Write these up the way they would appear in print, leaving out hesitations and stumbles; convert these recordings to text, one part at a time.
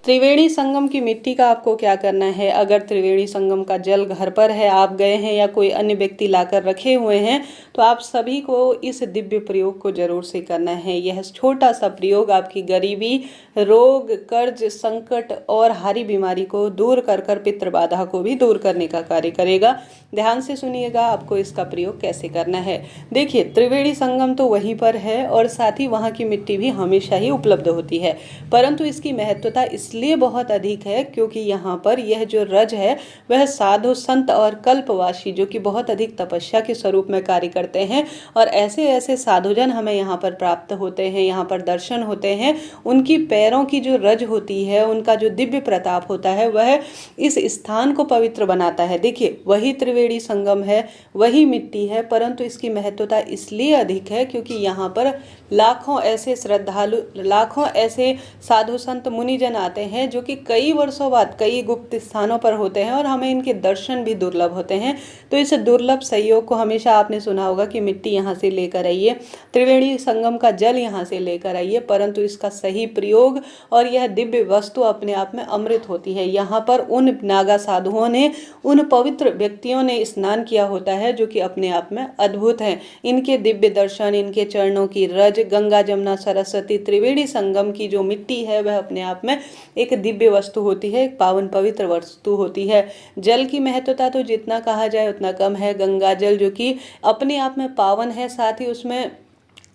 त्रिवेणी संगम की मिट्टी का आपको क्या करना है। अगर त्रिवेणी संगम का जल घर पर है, आप गए हैं या कोई अन्य व्यक्ति लाकर रखे हुए हैं, तो आप सभी को इस दिव्य प्रयोग को जरूर से करना है। यह छोटा सा प्रयोग आपकी गरीबी, रोग, कर्ज, संकट और हारी बीमारी को दूर कर कर पितृ बाधा को भी दूर करने का कार्य करेगा। ध्यान से सुनिएगा आपको इसका प्रयोग कैसे करना है। देखिए, त्रिवेणी संगम तो वहीं पर है और साथ ही वहाँ की मिट्टी भी हमेशा ही उपलब्ध होती है, परंतु इसकी महत्वता इसलिए बहुत अधिक है क्योंकि यहाँ पर यह जो रज है वह साधु संत और कल्पवासी जो कि बहुत अधिक तपस्या के स्वरूप में कार्य करते हैं, और ऐसे ऐसे साधुजन हमें यहाँ पर प्राप्त होते हैं, यहाँ पर दर्शन होते हैं। उनकी पैरों की जो रज होती है, उनका जो दिव्य प्रताप होता है, वह इस स्थान को पवित्र बनाता है। देखिए, वही त्रिवेणी संगम है, वही मिट्टी है, परंतु इसकी महत्वता इसलिए अधिक है क्योंकि यहाँ पर लाखों ऐसे श्रद्धालु, लाखों ऐसे साधु संत मुनिजन आते हैं जो कि कई वर्षों बाद कई गुप्त स्थानों पर होते हैं और हमें इनके दर्शन भी दुर्लभ होते हैं। तो इस दुर्लभ संयोग को हमेशा आपने सुना होगा कि मिट्टी यहाँ से लेकर आइए, त्रिवेणी संगम का जल यहाँ से लेकर आइए, परंतु इसका सही प्रयोग और यह दिव्य वस्तु अपने आप में अमृत होती है। यहाँ पर उन नागा साधुओं ने, उन पवित्र व्यक्तियों ने स्नान किया होता है जो कि अपने आप में अद्भुत हैं। इनके दिव्य दर्शन, इनके चरणों की रज, गंगा जमुना सरस्वती त्रिवेणी संगम की जो मिट्टी है वह अपने आप में एक दिव्य वस्तु होती है, एक पावन पवित्र वस्तु होती है। जल की महत्वता तो जितना कहा जाए उतना कम है। गंगा जल जो कि अपने आप में पावन है, साथ ही उसमें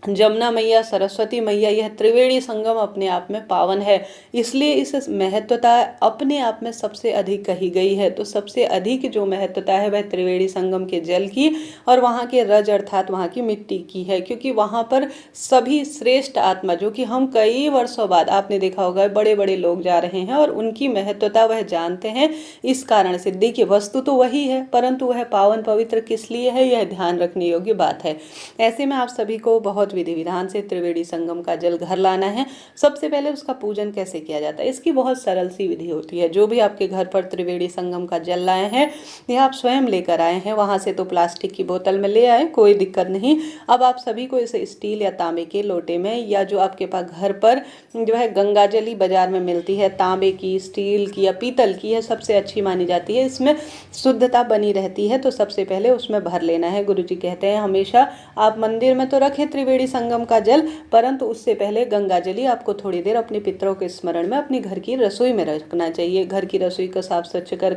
जमुना मैया, सरस्वती मैया, यह त्रिवेणी संगम अपने आप में पावन है, इसलिए इस महत्वता अपने आप में सबसे अधिक कही गई है। तो सबसे अधिक जो महत्वता है वह त्रिवेणी संगम के जल की और वहाँ के रज अर्थात वहाँ की मिट्टी की है, क्योंकि वहाँ पर सभी श्रेष्ठ आत्मा जो कि हम कई वर्षों बाद, आपने देखा होगा, बड़े बड़े लोग जा रहे हैं और उनकी महत्वता वह जानते हैं। इस कारण से देखिए, वस्तु तो वही है परंतु वह पावन पवित्र किस लिए है, यह ध्यान रखने योग्य बात है। ऐसे में आप सभी को बहुत विधि विधान से त्रिवेणी संगम का जल घर लाना है। सबसे पहले उसका पूजन कैसे किया जाता है, इसकी बहुत सरल सी विधि होती है। जो भी आपके घर पर त्रिवेणी संगम का जल लाए हैं या आप स्वयं लेकर आए हैं, वहां से तो प्लास्टिक की बोतल में ले आए, कोई दिक्कत नहीं। अब आप सभी को इसे स्टील या तांबे के लोटे में, या जो आपके पास घर पर जो है गंगा जली बाजार में मिलती है, तांबे की, स्टील की या पीतल की, है सबसे अच्छी मानी जाती है, इसमें शुद्धता बनी रहती है, तो सबसे पहले उसमें भर लेना है। गुरुजी कहते हैं हमेशा आप मंदिर में तो रखें त्रिवेणी संगम का जल, परंतु उससे पहले गंगा जली आपको थोड़ी देर अपने पितरों के स्मरण में अपनी घर की रसोई में रखना चाहिए। घर की रसोई को साफ स्वच्छ कर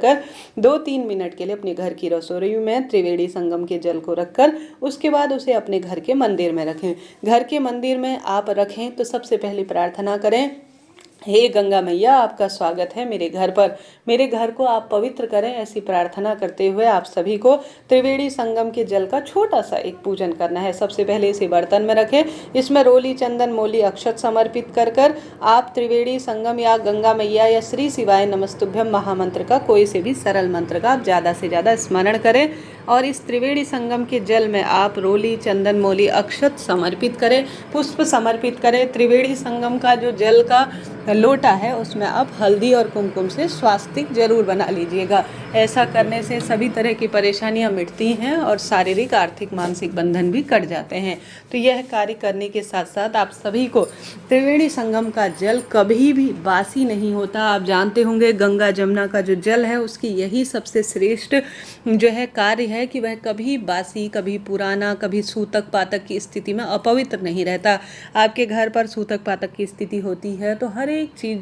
2-3 मिनट के लिए अपने घर की रसोई में त्रिवेणी संगम के जल को रखकर उसके बाद उसे अपने घर के मंदिर में रखें। घर के मंदिर में आप रखें तो सबसे पहले प्रार्थना करें, हे गंगा मैया, आपका स्वागत है मेरे घर पर, मेरे घर को आप पवित्र करें। ऐसी प्रार्थना करते हुए आप सभी को त्रिवेणी संगम के जल का छोटा सा एक पूजन करना है। सबसे पहले इसे बर्तन में रखें, इसमें रोली, चंदन, मोली, अक्षत समर्पित कर आप त्रिवेणी संगम या गंगा मैया या श्री शिवाय नमस्तुभ्यम महामंत्र का, कोई से भी सरल मंत्र का आप ज़्यादा से ज़्यादा स्मरण करें और इस त्रिवेणी संगम के जल में आप रोली, चंदन, मोली, अक्षत समर्पित करें, पुष्प समर्पित करें। त्रिवेणी संगम का जो जल का लोटा है उसमें आप हल्दी और कुमकुम से स्वास्तिक जरूर बना लीजिएगा। ऐसा करने से सभी तरह की परेशानियां मिटती हैं और शारीरिक, आर्थिक, मानसिक बंधन भी कट जाते हैं। तो यह कार्य करने के साथ साथ आप सभी को त्रिवेणी संगम का जल कभी भी बासी नहीं होता। आप जानते होंगे गंगा जमुना का जो जल है उसकी यही सबसे श्रेष्ठ जो है कार्य है कि वह कभी बासी, कभी पुराना, कभी सूतक पातक की स्थिति में अपवित्र नहीं रहता। आपके घर पर सूतक पातक की स्थिति होती है तो हर एक चीज़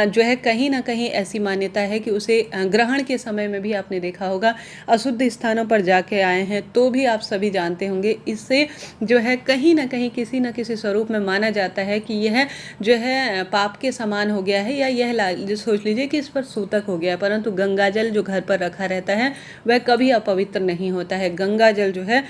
जो है कहीं ना कहीं ऐसी मान्यता है कि उसे ग्रहण के समय में भी आपने देखा होगा, अशुद्ध स्थानों पर जाके आए हैं तो भी आप सभी जानते होंगे, इससे जो है कहीं ना कहीं किसी न किसी स्वरूप में माना जाता है कि यह जो है पाप के समान हो गया है, या यह सोच लीजिए कि इस पर सूतक हो गया। परंतु गंगा जल जो घर पर रखा रहता है वह कभी अपवित्र नहीं होता है। गंगा जल जो है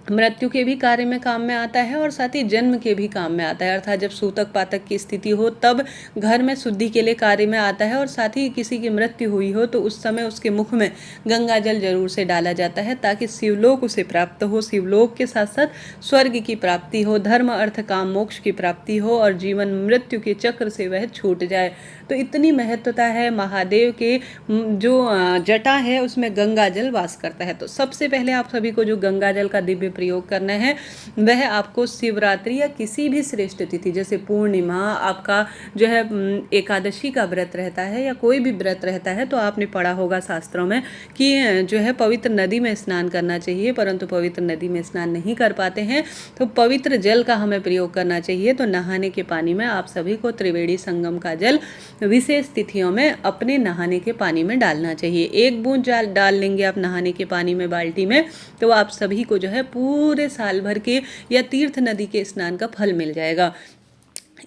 मृत्यु के भी कार्य में काम में आता है और साथ ही जन्म के भी काम में आता है। अर्थात जब सूतक पातक की स्थिति हो तब घर में शुद्धि के लिए कार्य में आता है, और साथ ही किसी की मृत्यु हुई हो तो उस समय उसके मुख में गंगा जल जरूर से डाला जाता है ताकि शिवलोक उसे प्राप्त हो, शिवलोक के साथ साथ स्वर्ग की प्राप्ति हो, धर्म अर्थ काम मोक्ष की प्राप्ति हो और जीवन मृत्यु के चक्र से वह छूट जाए। तो इतनी महत्वता है। महादेव के जो जटा है उसमें गंगा जल वास करता है। तो सबसे पहले आप सभी को जो गंगा जल का दिव्य प्रयोग करना है वह आपको शिवरात्रि या किसी भी श्रेष्ठ तिथि जैसे पूर्णिमा, आपका जो है एकादशी का व्रत रहता है या कोई भी व्रत रहता है, तो आपने पढ़ा होगा शास्त्रों में कि जो है पवित्र नदी में स्नान करना चाहिए, परंतु पवित्र नदी में स्नान नहीं कर पाते हैं तो पवित्र जल का हमें प्रयोग करना चाहिए। तो नहाने के पानी में आप सभी को त्रिवेणी संगम का जल विशेष तिथियों में अपने नहाने के पानी में डालना चाहिए। 1 बूंद डाल लेंगे आप नहाने के पानी में बाल्टी में, तो आप सभी को जो है पूरे साल भर के या तीर्थ नदी के स्नान का फल मिल जाएगा।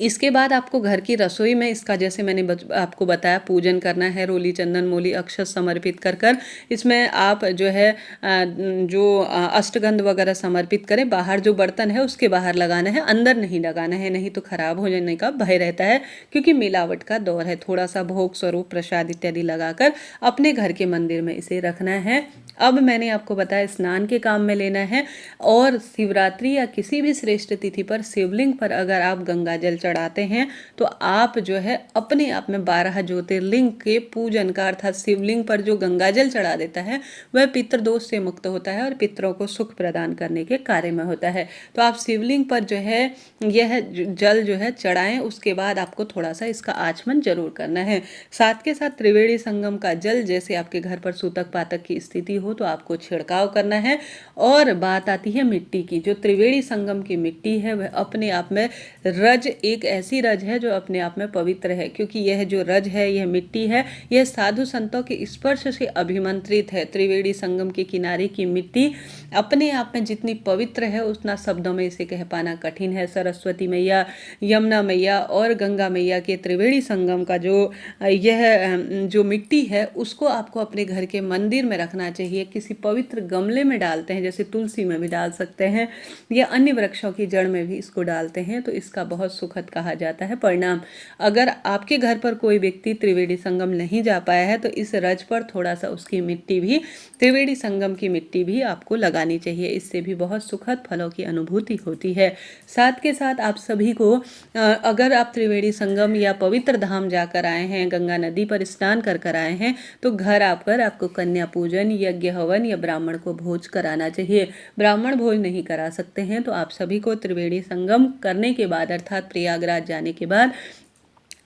इसके बाद आपको घर की रसोई में इसका जैसे मैंने आपको बताया पूजन करना है। रोली चंदन मोली अक्षत समर्पित कर कर इसमें आप जो है अष्टगंध वगैरह समर्पित करें। बाहर जो बर्तन है उसके बाहर लगाना है, अंदर नहीं लगाना है, नहीं तो खराब हो जाने का भय रहता है क्योंकि मिलावट का दौर है। थोड़ा सा भोग स्वरूप प्रसाद इत्यादि लगाकर अपने घर के मंदिर में इसे रखना है। अब मैंने आपको बताया स्नान के काम में लेना है। और शिवरात्रि या किसी भी श्रेष्ठ तिथि पर शिवलिंग पर अगर आप गंगा जल चढ़ाते हैं तो आप जो है अपने आप में 12 ज्योतिर्लिंग के पूजन का अर्थात शिवलिंग पर जो गंगा जल चढ़ा देता है वह पितृदोष से मुक्त होता है और पितरों को सुख प्रदान करने के कार्य में होता है। तो आप शिवलिंग पर जो है यह जल जो है चढ़ाएं, उसके बाद आपको थोड़ा सा इसका आचमन जरूर करना है। साथ के साथ त्रिवेणी संगम का जल जैसे आपके घर पर सूतक पातक की स्थिति हो तो आपको छिड़काव करना है। और बात आती है मिट्टी की, जो त्रिवेणी संगम की मिट्टी है वह अपने आप में रज एक ऐसी रज है जो अपने आप में पवित्र है, क्योंकि यह जो रज है, यह मिट्टी है, यह साधु संतों के स्पर्श से अभिमंत्रित है। त्रिवेणी संगम के किनारे की मिट्टी अपने आप में जितनी पवित्र है उतना शब्दों में इसे कह पाना कठिन है। सरस्वती मैया, यमुना मैया और गंगा मैया के त्रिवेणी संगम का जो मिट्टी है उसको आपको अपने घर के मंदिर में रखना चाहिए। किसी पवित्र गमले में डालते हैं, जैसे तुलसी में भी डाल सकते हैं या अन्य वृक्षों की जड़ में भी इसको डालते हैं, तो इसका बहुत सुखद कहा जाता है परिणाम। अगर आपके घर पर कोई व्यक्ति त्रिवेणी संगम नहीं जा पाया है तो इस रज पर थोड़ा सा उसकी मिट्टी भी, त्रिवेणी संगम की मिट्टी भी आपको लगानी चाहिए। इससे भी बहुत सुखद फलों की अनुभूति होती है। साथ के साथ आप सभी को अगर आप त्रिवेणी संगम या पवित्र धाम जाकर आए हैं, गंगा नदी पर स्नान कर आए हैं, तो घर आकर आपको कन्या पूजन, यज्ञ हवन या ब्राह्मण को भोज कराना चाहिए। ब्राह्मण भोज नहीं करा सकते हैं तो आप सभी को त्रिवेणी संगम करने के बाद अर्थात प्रयागराज जाने के बाद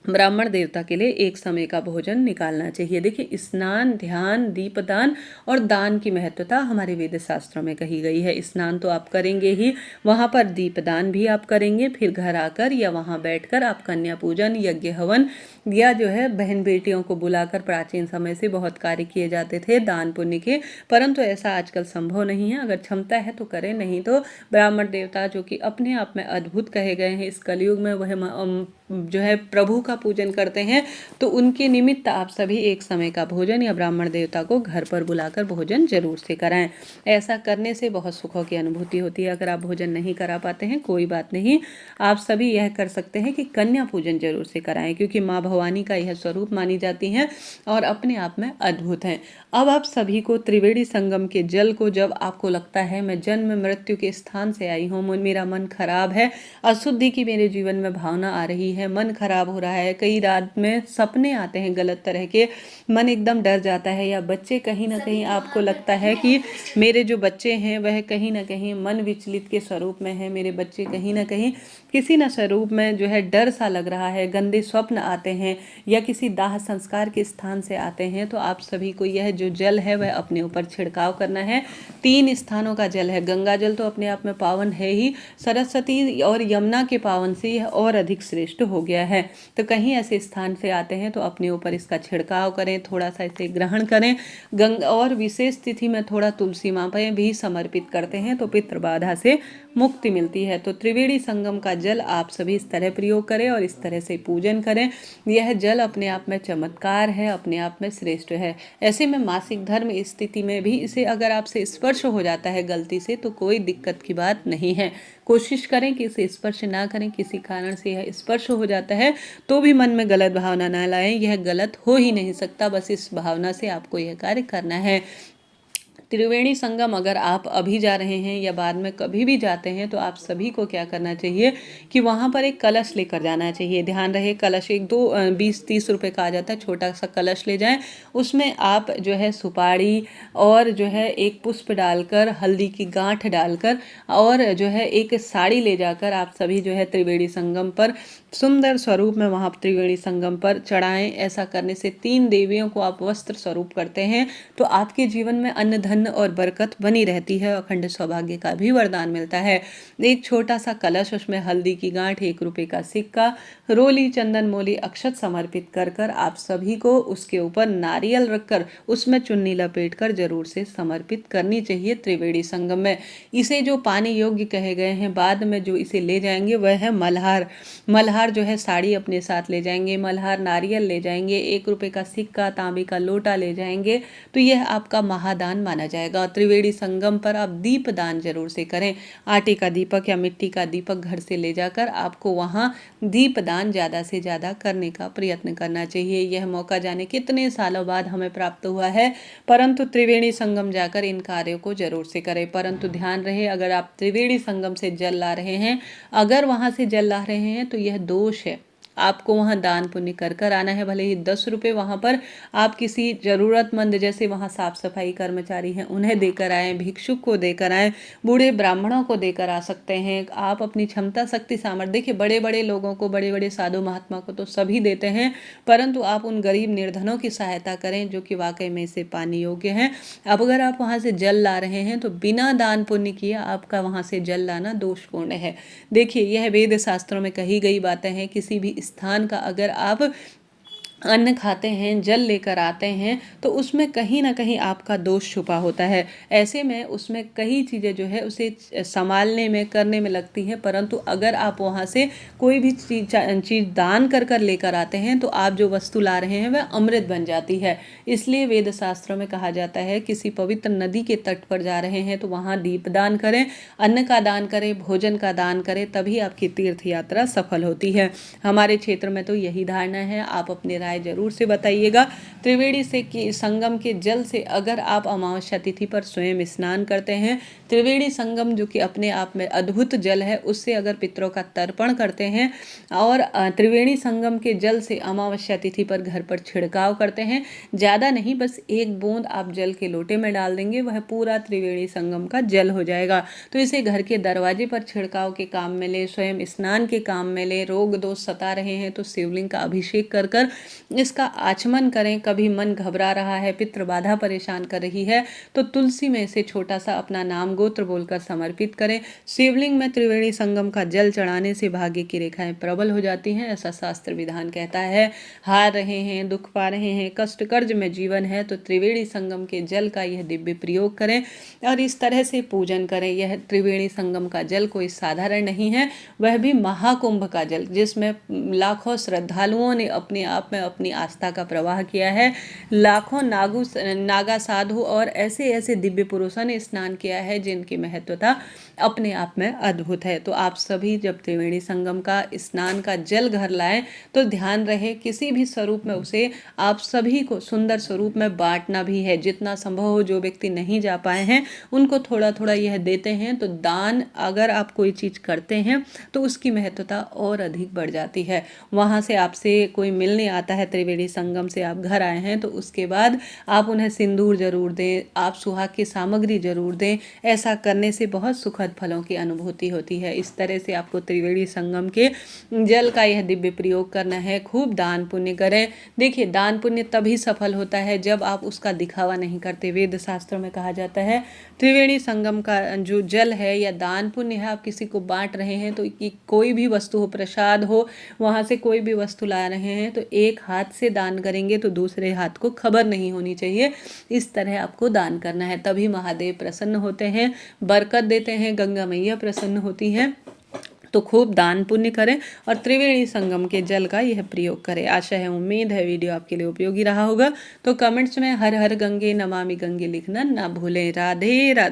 ब्राह्मण देवता के लिए एक समय का भोजन निकालना चाहिए। देखिए, स्नान, ध्यान, दीपदान और दान की महत्वता हमारे वेद शास्त्रों में कही गई है। स्नान तो आप करेंगे ही, वहाँ पर दीपदान भी आप करेंगे, फिर घर आकर या वहाँ बैठकर आप कन्या पूजन, यज्ञ हवन या जो है बहन बेटियों को बुलाकर, प्राचीन समय से बहुत कार्य किए जाते थे दान पुण्य के, परंतु ऐसा आजकल संभव नहीं है। अगर क्षमता है तो करें, नहीं तो ब्राह्मण देवता जो कि अपने आप में अद्भुत कहे गए हैं इस कलयुग में, वह जो है प्रभु का पूजन करते हैं, तो उनके निमित्त आप सभी एक समय का भोजन या ब्राह्मण देवता को घर पर बुलाकर भोजन जरूर से कराएं। ऐसा करने से बहुत सुखों की अनुभूति होती है। अगर आप भोजन नहीं करा पाते हैं कोई बात नहीं, आप सभी यह कर सकते हैं कि कन्या पूजन जरूर से कराएं, क्योंकि माँ भवानी का यह स्वरूप मानी जाती हैं और अपने आप में अद्भुत हैं। अब आप सभी को त्रिवेणी संगम के जल को, जब आपको लगता है मैं जन्म मृत्यु के स्थान से आई हूँ, मेरा मन खराब है, अशुद्धि की मेरे जीवन में भावना आ रही है, मन खराब हो रहा है, कई रात में सपने आते हैं गलत तरह के, मन एकदम डर जाता है, या बच्चे कहीं ना कहीं आपको लगता है कि मेरे जो बच्चे हैं वह कहीं ना कहीं मन विचलित के स्वरूप में है, मेरे बच्चे कहीं ना कहीं किसी न स्वरूप में जो है डर सा लग रहा है, गंदे स्वप्न आते हैं या किसी दाह संस्कार के स्थान से आते हैं, तो आप सभी को यह जो जल है वह अपने ऊपर छिड़काव करना है। 3 स्थानों का जल है। गंगा जल तो अपने आप में पावन है ही, सरस्वती और यमुना के पावन से यह और अधिक श्रेष्ठ हो गया है। तो कहीं ऐसे स्थान से आते हैं तो अपने ऊपर इसका छिड़काव करें, थोड़ा सा इसे ग्रहण करें। और विशेष तिथि में थोड़ा तुलसी माँ पर भी समर्पित करते हैं तो पितृबाधा से मुक्ति मिलती है। तो त्रिवेणी संगम का जल आप सभी इस तरह प्रयोग करें और इस तरह से पूजन करें। यह जल अपने आप में चमत्कार है, अपने आप में श्रेष्ठ है। ऐसे में मासिक धर्म स्थिति में भी इसे अगर आपसे स्पर्श हो जाता है गलती से तो कोई दिक्कत की बात नहीं है। कोशिश करें कि इसे स्पर्श ना करें। किसी कारण से यह स्पर्श हो जाता है तो भी मन में गलत भावना ना लाएं, यह गलत हो ही नहीं सकता, बस इस भावना से आपको यह कार्य करना है। त्रिवेणी संगम अगर आप अभी जा रहे हैं या बाद में कभी भी जाते हैं तो आप सभी को क्या करना चाहिए कि वहाँ पर एक कलश लेकर जाना चाहिए। ध्यान रहे कलश एक दो 20-30 रुपए का आ जाता है, छोटा सा कलश ले जाएं। उसमें आप जो है सुपारी और जो है एक पुष्प डालकर, हल्दी की गांठ डालकर और जो है एक साड़ी ले जाकर आप सभी जो है त्रिवेणी संगम पर सुंदर स्वरूप में वहाँ त्रिवेणी संगम पर चढ़ाएं। ऐसा करने से 3 देवियों को आप वस्त्र स्वरूप करते हैं तो आपके जीवन में अन्न धन और बरकत बनी रहती है। अखंड सौभाग्य का भी वरदान मिलता है। एक छोटा सा कलश, उसमें हल्दी की गांठ, 1 रुपए का सिक्का, रोली, चंदन, मोली, अक्षत समर्पित कर कर आप सभी को उसके ऊपर नारियल रखकर उसमें चुन्नी लपेट कर जरूर से समर्पित करनी चाहिए त्रिवेणी संगम में। इसे जो पानी योग्य कहे गए हैं, बाद में जो इसे ले जाएंगे वह है मल्हार। मल्हार जो है साड़ी अपने साथ ले जाएंगे, मल्हार नारियल ले जाएंगे, 1 रुपए का सिक्का, तांबे का लोटा ले जाएंगे तो यह आपका महादान माना जाएगा। त्रिवेणी संगम पर आप दीप दान जरूर से करें। आटे का दीपक या मिट्टी का दीपक घर से ले जाकर आपको वहाँ दीप दान ज़्यादा से ज़्यादा करने का प्रयत्न करना चाहिए। यह मौका जाने कितने सालों बाद हमें प्राप्त हुआ है, परंतु त्रिवेणी संगम जाकर इन कार्यों को जरूर से करें। परंतु ध्यान रहे, अगर आप त्रिवेणी संगम से जल ला रहे हैं, अगर वहाँ से जल ला रहे हैं तो यह दोष है। आपको वहाँ दान पुण्य कर कर आना है। भले ही 10 रुपये वहाँ पर आप किसी ज़रूरतमंद, जैसे वहाँ साफ सफाई कर्मचारी हैं, उन्हें देकर आएँ, भिक्षुक को देकर आएँ, बूढ़े ब्राह्मणों को देकर आ सकते हैं। आप अपनी क्षमता शक्ति सामर्थ्य, देखिए बड़े बड़े लोगों को, बड़े बड़े साधु महात्मा को तो सभी देते हैं, परंतु आप उन गरीब निर्धनों की सहायता करें जो कि वाकई में इसे पाने योग्य हैं। अब अगर आप वहाँ से जल ला रहे हैं तो बिना दान पुण्य किए आपका वहाँ से जल लाना दोषपूर्ण है। देखिए यह वेद शास्त्रों में कही गई बातें हैं। किसी भी स्थान का अगर आप अन्न खाते हैं, जल लेकर आते हैं तो उसमें कहीं ना कहीं आपका दोष छुपा होता है। ऐसे में उसमें कई चीज़ें जो है उसे संभालने में, करने में लगती हैं, परंतु अगर आप वहाँ से कोई भी चीज़ दान कर कर लेकर आते हैं तो आप जो वस्तु ला रहे हैं वह अमृत बन जाती है। इसलिए वेद शास्त्रों में कहा जाता है किसी पवित्र नदी के तट पर जा रहे हैं तो वहाँ दीप दान करें, अन्न का दान करें, भोजन का दान करें, तभी आपकी तीर्थ यात्रा सफल होती है। हमारे क्षेत्र में तो यही धारणा है। आप अपने राय जरूर से बताइएगा। त्रिवेणी से संगम के जल से अगर आप अमावस्या तिथि पर स्वयं स्नान करते हैं, त्रिवेणी संगम जो कि अपने आप में अद्भुत जल है, उससे अगर पितरों का तर्पण करते हैं और त्रिवेणी संगम के जल से अमावस्या तिथि पर घर पर छिड़काव करते हैं, ज़्यादा नहीं, बस 1 बूंद आप जल के लोटे में डाल देंगे, वह पूरा त्रिवेणी संगम का जल हो जाएगा। तो इसे घर के दरवाजे पर छिड़काव के काम में ले, स्वयं स्नान के काम में ले। रोग दोष सता रहे हैं तो शिवलिंग का अभिषेक कर कर इसका आचमन करें। कभी मन घबरा रहा है, पितृ बाधा परेशान कर रही है, तो तुलसी में से छोटा सा अपना नाम गोत्र बोलकर समर्पित करें। शिवलिंग में त्रिवेणी संगम का जल चढ़ाने से भाग्य की रेखाएं प्रबल हो जाती हैं, ऐसा शास्त्र विधान कहता है। हार रहे हैं, दुख पा रहे हैं, कष्ट कर्ज में जीवन है, तो त्रिवेणी संगम के जल का यह दिव्य प्रयोग करें और इस तरह से पूजन करें। यह त्रिवेणी संगम का जल कोई साधारण नहीं है, वह भी महाकुंभ का जल, जिसमें लाखों श्रद्धालुओं ने अपने आप में अपनी आस्था का प्रवाह किया है। लाखों नागा साधु और ऐसे ऐसे दिव्य पुरुषों ने स्नान किया है जिनकी महत्वता अपने आप में अद्भुत है। तो आप सभी जब त्रिवेणी संगम का स्नान का जल घर लाएं तो ध्यान रहे किसी भी स्वरूप में उसे आप सभी को सुंदर स्वरूप में बांटना भी है। जितना संभव हो, जो व्यक्ति नहीं जा पाए हैं उनको थोड़ा थोड़ा यह देते हैं। तो दान अगर आप कोई चीज़ करते हैं तो उसकी महत्वता और अधिक बढ़ जाती है। वहाँ से आपसे कोई मिलने आता है, त्रिवेणी संगम से आप घर आए हैं, तो उसके बाद आप उन्हें सिंदूर जरूर दें, आप सुहाग की सामग्री जरूर दें। ऐसा करने से बहुत सुखद फलों की अनुभूति होती है। इस तरह से आपको त्रिवेणी संगम के जल का यह दिव्य प्रयोग करना है। खूब दान पुण्य करें। देखिए दान पुण्य तभी सफल होता है जब आप उसका दिखावा नहीं करते। वेद शास्त्रों में कहा जाता है त्रिवेणी संगम का जो जल है या दान पुण्य है, आप किसी को बांट रहे हैं तो कोई भी वस्तु हो, प्रसाद हो, वहाँ से कोई भी वस्तु ला रहे हैं तो एक हाथ से दान करेंगे तो दूसरे हाथ को खबर नहीं होनी चाहिए। इस तरह आपको दान करना है, तभी महादेव प्रसन्न होते हैं, बरकत देते हैं, गंगा मैया प्रसन्न होती हैं। तो खूब दान पुण्य करें और त्रिवेणी संगम के जल का यह प्रयोग करें। आशा है, उम्मीद है वीडियो आपके लिए उपयोगी रहा होगा। तो कमेंट्स में हर हर गंगे, नमामि गंगे लिखना ना भूलें। राधे राधे।